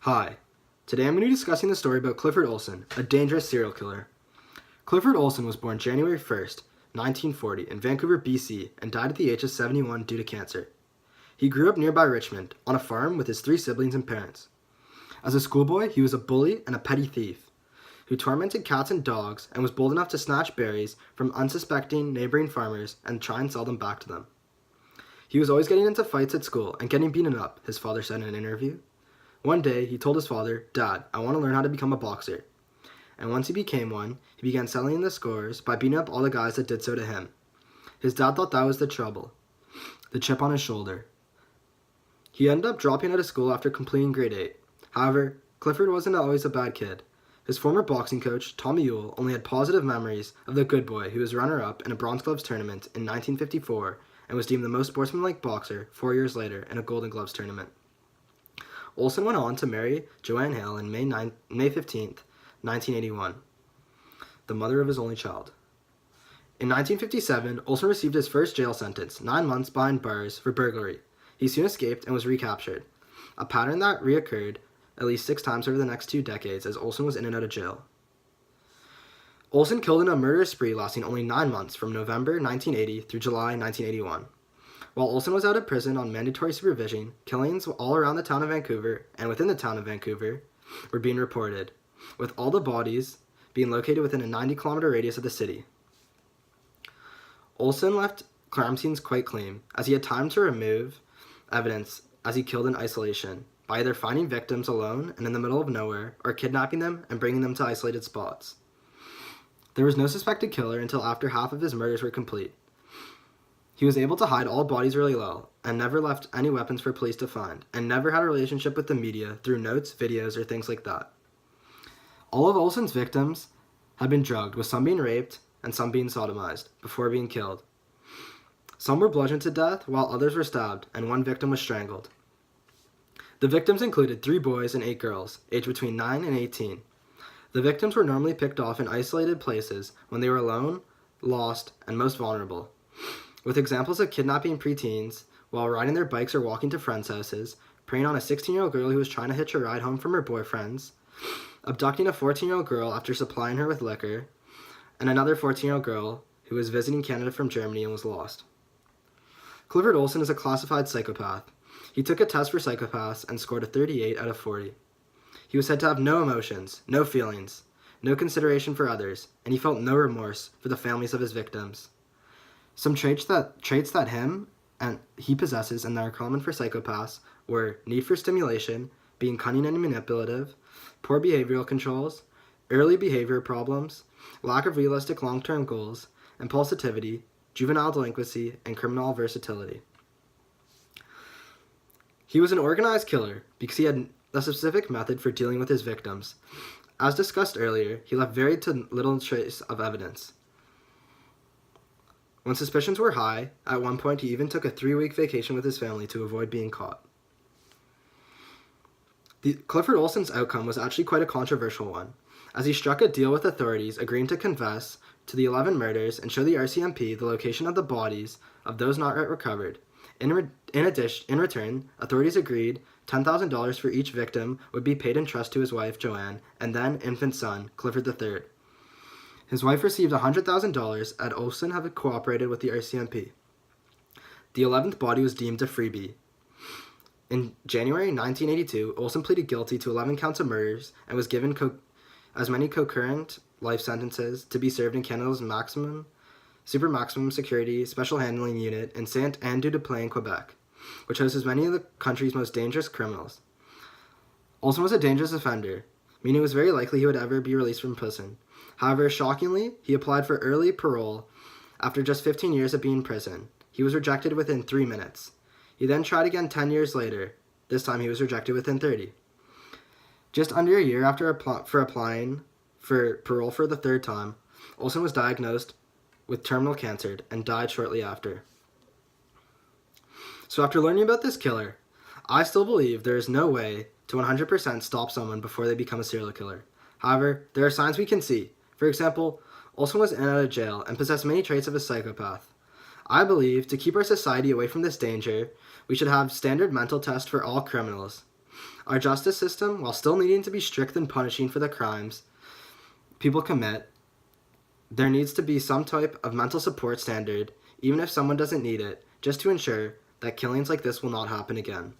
Hi, today I'm going to be discussing the story about Clifford Olson, a dangerous serial killer. Clifford Olson was born January 1st, 1940 in Vancouver, BC, and died at the age of 71 due to cancer. He grew up nearby Richmond, on a farm with his 3 siblings and parents. As a schoolboy, he was a bully and a petty thief, who tormented cats and dogs and was bold enough to snatch berries from unsuspecting neighboring farmers and try and sell them back to them. He was always getting into fights at school and getting beaten up, his father said in an interview. One day, he told his father, "Dad, I want to learn how to become a boxer." And once he became one, he began settling the scores by beating up all the guys that did so to him. His dad thought that was the trouble, the chip on his shoulder. He ended up dropping out of school after completing grade 8. However, Clifford wasn't always a bad kid. His former boxing coach, Tommy Ewell, only had positive memories of the good boy who was runner-up in a Bronze Gloves tournament in 1954 and was deemed the most sportsmanlike boxer 4 years later in a Golden Gloves tournament. Olson went on to marry Joanne Hale on May 15, 1981, the mother of his only child. In 1957, Olson received his first jail sentence, 9 months behind bars for burglary. He soon escaped and was recaptured, a pattern that reoccurred at least 6 times over the next 2 decades as Olson was in and out of jail. Olson killed in a murderous spree lasting only 9 months from November 1980 through July 1981. While Olson was out of prison on mandatory supervision, killings all around the town of Vancouver and within the town of Vancouver were being reported, with all the bodies being located within a 90-kilometer radius of the city. Olson left crime scenes quite clean, as he had time to remove evidence as he killed in isolation, by either finding victims alone and in the middle of nowhere, or kidnapping them and bringing them to isolated spots. There was no suspected killer until after half of his murders were complete. He was able to hide all bodies really well, and never left any weapons for police to find, and never had a relationship with the media through notes, videos, or things like that. All of Olson's victims had been drugged, with some being raped and some being sodomized, before being killed. Some were bludgeoned to death, while others were stabbed, and 1 victim was strangled. The victims included 3 boys and 8 girls, aged between 9 and 18. The victims were normally picked off in isolated places when they were alone, lost, and most vulnerable, with examples of kidnapping preteens while riding their bikes or walking to friends' houses, preying on a 16-year-old girl who was trying to hitch a ride home from her boyfriend's, abducting a 14-year-old girl after supplying her with liquor, and another 14-year-old girl who was visiting Canada from Germany and was lost. Clifford Olson is a classified psychopath. He took a test for psychopaths and scored a 38 out of 40. He was said to have no emotions, no feelings, no consideration for others, and he felt no remorse for the families of his victims. Some traits that him and he possesses and that are common for psychopaths were need for stimulation, being cunning and manipulative, poor behavioral controls, early behavior problems, lack of realistic long-term goals, impulsivity, juvenile delinquency, and criminal versatility. He was an organized killer because he had a specific method for dealing with his victims. As discussed earlier, he left very little trace of evidence. When suspicions were high, at one point he even took a 3-week vacation with his family to avoid being caught. Clifford Olson's outcome was actually quite a controversial one, as he struck a deal with authorities agreeing to confess to the 11 murders and show the RCMP the location of the bodies of those not yet recovered. In return, authorities agreed $10,000 for each victim would be paid in trust to his wife, Joanne, and then infant son, Clifford III. His wife received $100,000 and Olson had cooperated with the RCMP. The 11th body was deemed a freebie. In January 1982, Olson pleaded guilty to 11 counts of murders and was given as many concurrent life sentences to be served in Canada's super maximum security special handling unit in Saint-Anne-du-Plain, Quebec, which houses many of the country's most dangerous criminals. Olson was a dangerous offender, meaning it was very likely he would ever be released from prison. However, shockingly, he applied for early parole after just 15 years of being in prison. He was rejected within 3 minutes. He then tried again 10 years later. This time he was rejected within 30. Just under a year after applying for parole for the 3rd time, Olson was diagnosed with terminal cancer and died shortly after. So after learning about this killer, I still believe there is no way to 100% stop someone before they become a serial killer. However, there are signs we can see. For example, Olson was in and out of jail and possessed many traits of a psychopath. I believe to keep our society away from this danger, we should have standard mental tests for all criminals. Our justice system, while still needing to be strict in punishing for the crimes people commit, there needs to be some type of mental support standard, even if someone doesn't need it, just to ensure that killings like this will not happen again.